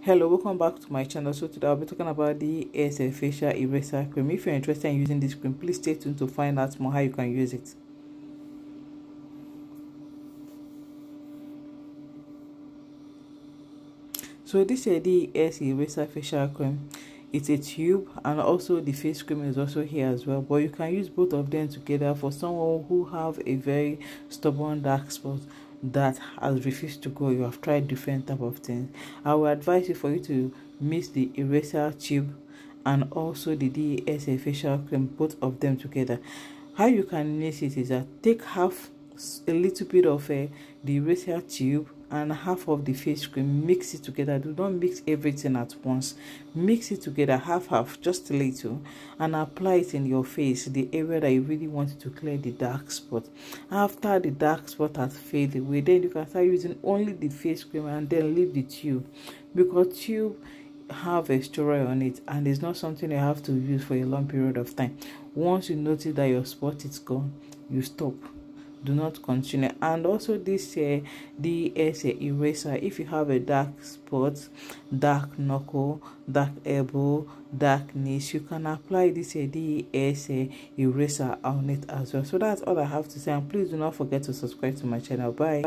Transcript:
Hello, welcome back to my channel. So today I'll be talking about the D.E.S facial eraser cream. If you're interested in using this cream, please stay tuned to find out more how you can use it. So this is a D.E.S eraser facial cream. It's a tube, and also the face cream is also here as well, but you can use both of them together for someone who have a very stubborn dark spot that has refused to go. You have tried different type of things. I will advise you for you to mix the eraser tube and also the D.E.S facial cream, both of them together. How you can mix it is that take a little bit of the eraser tube and half of the face cream, mix it together. Do not mix everything at once, mix it together, half, just a little, and apply it in your face, the area that you really want to clear the dark spot. After the dark spot has faded away, then you can start using only the face cream and then leave the tube, because tube have a steroid on it and it's not something you have to use for a long period of time. Once you notice that your spot is gone, you stop, do not continue. And also this D.E.S eraser, if you have a dark spot, dark knuckle, dark elbow, dark knees, you can apply this D.E.S eraser on it as well. So that's all I have to say, and please do not forget to subscribe to my channel. Bye.